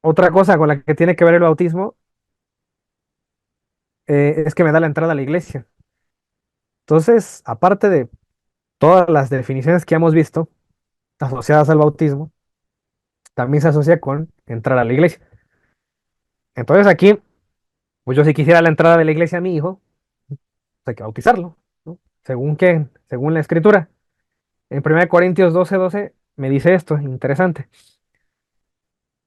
Otra cosa con la que tiene que ver el bautismo es que me da la entrada a la iglesia. Entonces, aparte de todas las definiciones que hemos visto asociadas al bautismo, también se asocia con entrar a la iglesia. Entonces aquí, pues yo si quisiera la entrada de la iglesia a mi hijo, pues hay que bautizarlo, ¿no? ¿Según qué? Según la escritura. En 1 Corintios 12:12 me dice esto, interesante.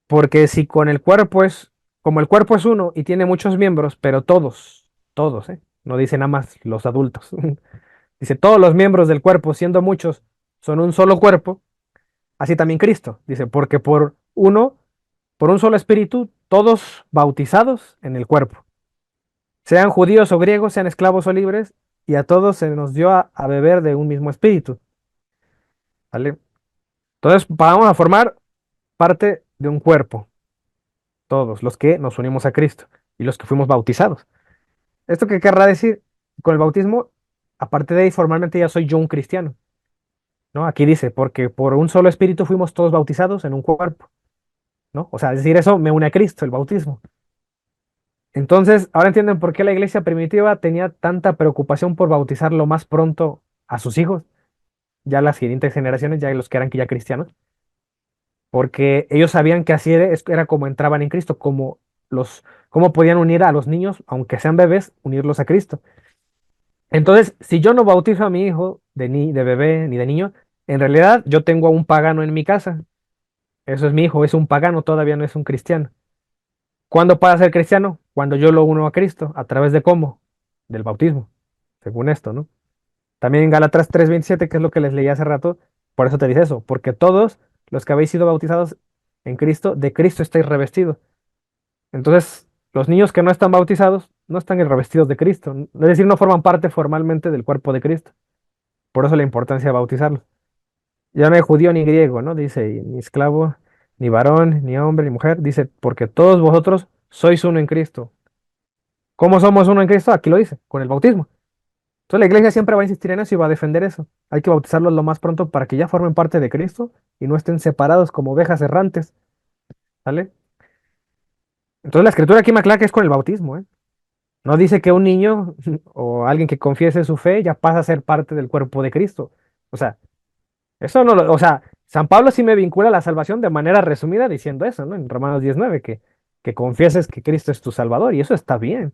Porque si con el cuerpo es, como el cuerpo es uno y tiene muchos miembros, pero todos, ¿eh? No dice nada más los adultos. Dice, todos los miembros del cuerpo, siendo muchos, son un solo cuerpo, así también Cristo. Dice, porque por un solo espíritu, todos bautizados en el cuerpo, sean judíos o griegos, sean esclavos o libres, y a todos se nos dio a beber de un mismo espíritu. ¿Vale? Entonces, vamos a formar parte de un cuerpo, todos los que nos unimos a Cristo y los que fuimos bautizados. ¿Esto qué querrá decir? Con el bautismo, aparte de ahí, formalmente ya soy yo un cristiano, ¿no? Aquí dice, porque por un solo espíritu fuimos todos bautizados en un cuerpo, ¿no? O sea, decir eso me une a Cristo, el bautismo. Entonces, ahora entienden por qué la iglesia primitiva tenía tanta preocupación por bautizar lo más pronto a sus hijos, ya las siguientes generaciones, ya los que eran ya cristianos, porque ellos sabían que así era como entraban en Cristo, cómo podían unir a los niños, aunque sean bebés, unirlos a Cristo. Entonces, si yo no bautizo a mi hijo de bebé ni de niño, en realidad yo tengo a un pagano en mi casa. Eso es mi hijo, es un pagano, todavía no es un cristiano. ¿Cuándo para ser cristiano? Cuando yo lo uno a Cristo, ¿a través de cómo? Del bautismo, según esto, ¿no? También en Gálatas 3:27, que es lo que les leí hace rato, por eso te dice eso, porque todos los que habéis sido bautizados en Cristo, de Cristo estáis revestidos. Entonces, los niños que no están bautizados no están revestidos de Cristo, es decir, no forman parte formalmente del cuerpo de Cristo. Por eso la importancia de bautizarlos. Ya no hay judío ni griego, ¿no? Dice, y ni esclavo, ni varón, ni hombre, ni mujer. Dice, porque todos vosotros sois uno en Cristo. ¿Cómo somos uno en Cristo? Aquí lo dice, con el bautismo. Entonces la iglesia siempre va a insistir en eso y va a defender eso. Hay que bautizarlos lo más pronto para que ya formen parte de Cristo y no estén separados como ovejas errantes, ¿vale? Entonces la escritura aquí me aclara que es con el bautismo, ¿eh? No dice que un niño o alguien que confiese su fe ya pasa a ser parte del cuerpo de Cristo. O sea, eso no o sea, San Pablo sí me vincula a la salvación de manera resumida diciendo eso, ¿no? En Romanos 19, que confieses que Cristo es tu Salvador, y eso está bien,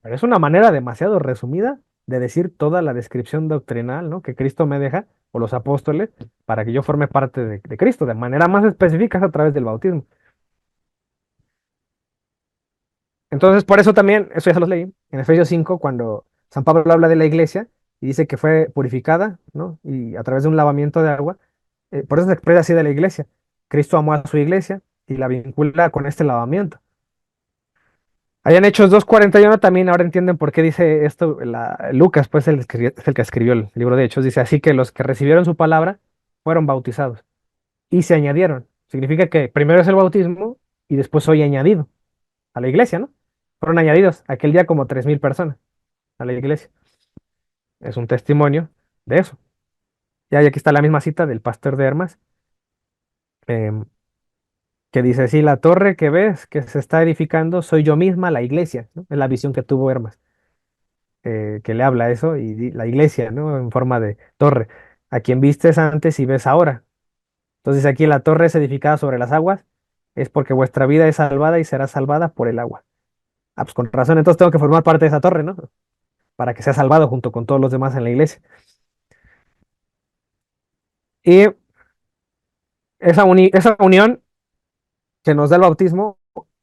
pero es una manera demasiado resumida de decir toda la descripción doctrinal, ¿no? Que Cristo me deja, o los apóstoles, para que yo forme parte de Cristo, de manera más específica es a través del bautismo. Entonces, por eso también, eso ya se los leí, en Efesios 5 cuando San Pablo habla de la iglesia y dice que fue purificada, ¿no? Y a través de un lavamiento de agua, por eso se expresa así de la iglesia. Cristo amó a su iglesia y la vincula con este lavamiento. Allá en Hechos 2:41 también ahora entienden por qué dice esto Lucas, pues es el que escribió el libro de Hechos. Dice, así que los que recibieron su palabra fueron bautizados y se añadieron. Significa que primero es el bautismo y después soy añadido a la iglesia, ¿no? Fueron añadidos aquel día como 3,000 personas a la iglesia. Es un testimonio de eso. Ya y aquí está la misma cita del pastor de Hermas, em, que dice, sí, la torre que ves que se está edificando soy yo misma, la iglesia, ¿no? Es la visión que tuvo Hermas, que le habla eso, y la iglesia, ¿no? En forma de torre, a quien vistes antes y ves ahora. Entonces aquí la torre es edificada sobre las aguas, es porque vuestra vida es salvada y será salvada por el agua. Ah, pues con razón, entonces tengo que formar parte de esa torre, ¿no? Para que sea salvado junto con todos los demás en la iglesia. Y esa unión que nos da el bautismo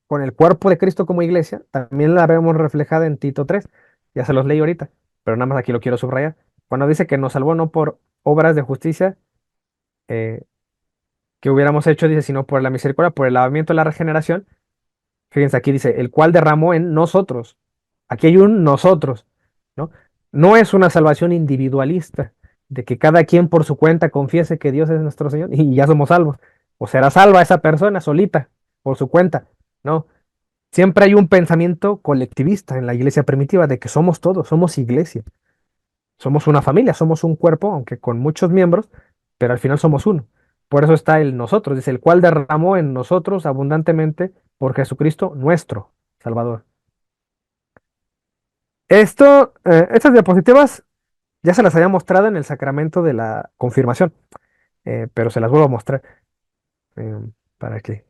con el cuerpo de Cristo como iglesia, también la vemos reflejada en Tito 3. Ya se los leí ahorita, pero nada más aquí lo quiero subrayar. Cuando dice que nos salvó no por obras de justicia eh, que hubiéramos hecho, dice, sino por la misericordia, por el lavamiento de la regeneración. Fíjense, aquí dice, el cual derramó en nosotros. Aquí hay un nosotros, ¿no? No es una salvación individualista, de que cada quien por su cuenta confiese que Dios es nuestro Señor y ya somos salvos. O será salva esa persona solita, por su cuenta. No, siempre hay un pensamiento colectivista en la iglesia primitiva de que somos todos, somos iglesia, somos una familia, somos un cuerpo, aunque con muchos miembros, pero al final somos uno. Por eso está el nosotros, dice, el cual derramó en nosotros abundantemente por Jesucristo nuestro Salvador. Estas diapositivas ya se las había mostrado en el sacramento de la confirmación, pero se las vuelvo a mostrar eh, para que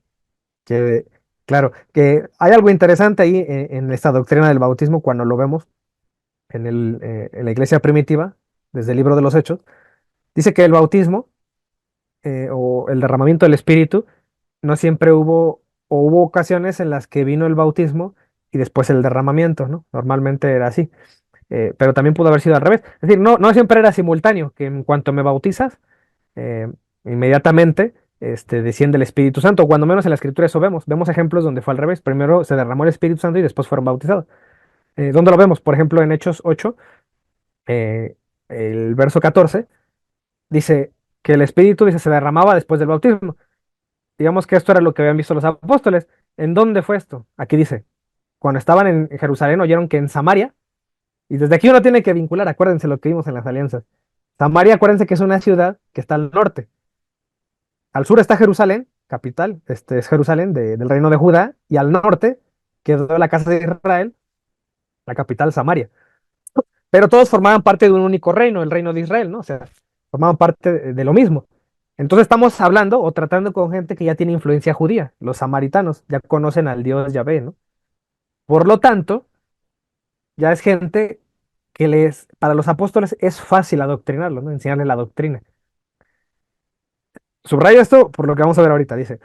quede claro que hay algo interesante ahí en esta doctrina del bautismo cuando lo vemos en la iglesia primitiva, desde el libro de los Hechos. Dice que el bautismo o el derramamiento del Espíritu no siempre hubo ocasiones en las que vino el bautismo y después el derramamiento, ¿no? Normalmente era así, pero también pudo haber sido al revés. Es decir, no siempre era simultáneo, que en cuanto me bautizas, eh, inmediatamente desciende el Espíritu Santo. Cuando menos en la Escritura eso vemos. Vemos ejemplos donde fue al revés. Primero se derramó el Espíritu Santo y después fueron bautizados. ¿Dónde lo vemos? Por ejemplo, en Hechos 8, eh, el verso 14, dice que el Espíritu, dice, se derramaba después del bautismo. Digamos que esto era lo que habían visto los apóstoles. ¿En dónde fue esto? Aquí dice, cuando estaban en Jerusalén oyeron que en Samaria, y desde aquí uno tiene que vincular, acuérdense lo que vimos en las alianzas. Samaria, acuérdense que es una ciudad que está al norte. Al sur está Jerusalén, capital, este es Jerusalén del reino de Judá, y al norte quedó la casa de Israel, la capital Samaria. Pero todos formaban parte de un único reino, el reino de Israel, ¿no? O sea, formaban parte de lo mismo. Entonces estamos hablando o tratando con gente que ya tiene influencia judía, los samaritanos, ya conocen al Dios Yahvé, ¿no? Por lo tanto, ya es gente que para los apóstoles es fácil adoctrinarlos, ¿no? Enseñarles la doctrina. Subrayo esto por lo que vamos a ver ahorita, dice.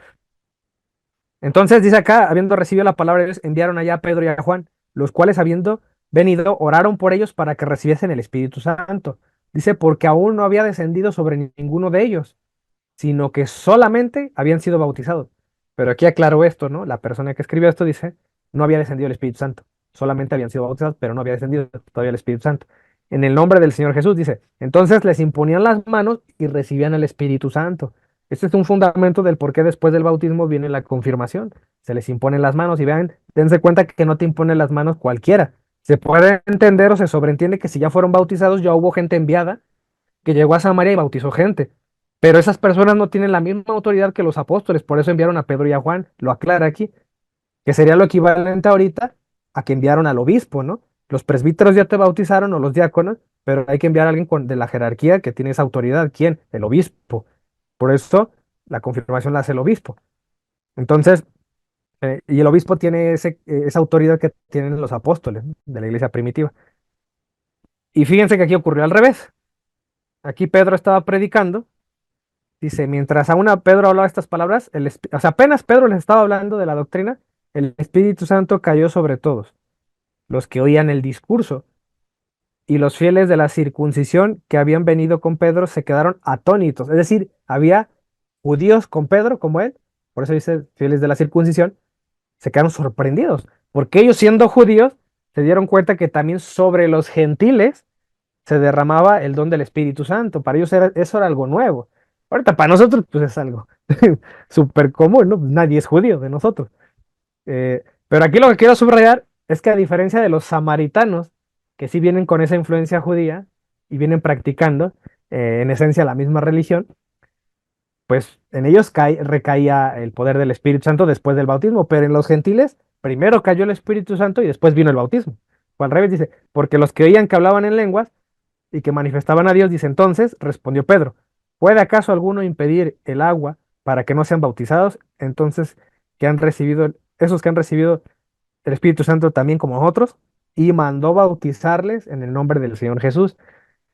Entonces dice acá, habiendo recibido la palabra de Dios, enviaron allá a Pedro y a Juan, los cuales habiendo venido, oraron por ellos para que recibiesen el Espíritu Santo. Dice, porque aún no había descendido sobre ninguno de ellos, sino que solamente habían sido bautizados. Pero aquí aclaro esto, ¿no? La persona que escribió esto dice, no había descendido el Espíritu Santo, solamente habían sido bautizados, pero no había descendido todavía el Espíritu Santo. En el nombre del Señor Jesús dice, entonces les imponían las manos y recibían el Espíritu Santo. Este es un fundamento del por qué después del bautismo viene la confirmación. Se les imponen las manos y vean, dense cuenta que no te imponen las manos cualquiera. Se puede entender o se sobreentiende que si ya fueron bautizados, ya hubo gente enviada que llegó a Samaria y bautizó gente. Pero esas personas no tienen la misma autoridad que los apóstoles, por eso enviaron a Pedro y a Juan, lo aclara aquí, que sería lo equivalente ahorita a que enviaron al obispo, ¿no? Los presbíteros ya te bautizaron o los diáconos, pero hay que enviar a alguien de la jerarquía que tiene esa autoridad. ¿Quién? El obispo. Por eso la confirmación la hace el obispo. Entonces, y el obispo tiene esa autoridad que tienen los apóstoles, ¿no? De la iglesia primitiva. Y fíjense que aquí ocurrió al revés. Aquí Pedro estaba predicando. Dice, mientras aún a Pedro hablaba estas palabras, o sea, apenas Pedro les estaba hablando de la doctrina, el Espíritu Santo cayó sobre todos, los que oían el discurso, y los fieles de la circuncisión que habían venido con Pedro se quedaron atónitos. Es decir, había judíos con Pedro como él, por eso dice fieles de la circuncisión, se quedaron sorprendidos, porque ellos siendo judíos se dieron cuenta que también sobre los gentiles se derramaba el don del Espíritu Santo. Para ellos eso era algo nuevo. Ahorita para nosotros pues es algo súper común, ¿no? Nadie es judío de nosotros. Pero aquí lo que quiero subrayar es que a diferencia de los samaritanos, que sí vienen con esa influencia judía y vienen practicando en esencia la misma religión, pues en ellos recaía el poder del Espíritu Santo después del bautismo, pero en los gentiles primero cayó el Espíritu Santo y después vino el bautismo. O al revés dice, porque los que oían que hablaban en lenguas y que manifestaban a Dios, dice entonces, respondió Pedro, ¿puede acaso alguno impedir el agua para que no sean bautizados? Entonces, esos que han recibido el Espíritu Santo también como nosotros, y mandó bautizarles en el nombre del Señor Jesús.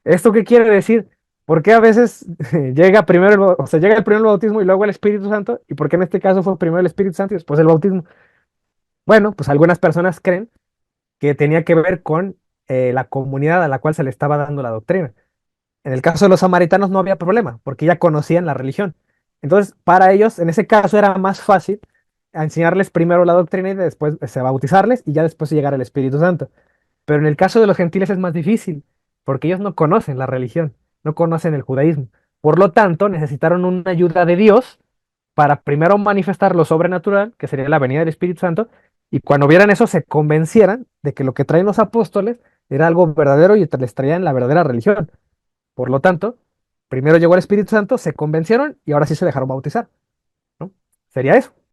¿Esto qué quiere decir? ¿Por qué a veces llega primero o sea, llega el primer bautismo y luego el Espíritu Santo? ¿Y por qué en este caso fue primero el Espíritu Santo y después el bautismo? Bueno, pues algunas personas creen que tenía que ver con la comunidad a la cual se le estaba dando la doctrina. En el caso de los samaritanos no había problema, porque ya conocían la religión. Entonces, para ellos, en ese caso, era más fácil enseñarles primero la doctrina y después bautizarles y ya después llegar al Espíritu Santo. Pero en el caso de los gentiles es más difícil, porque ellos no conocen la religión, no conocen el judaísmo. Por lo tanto, necesitaron una ayuda de Dios para primero manifestar lo sobrenatural, que sería la venida del Espíritu Santo, y cuando vieran eso se convencieran de que lo que traen los apóstoles era algo verdadero y les traían la verdadera religión. Por lo tanto, Primero llegó el Espíritu Santo, se convencieron y ahora sí se dejaron bautizar, ¿no? Sería eso.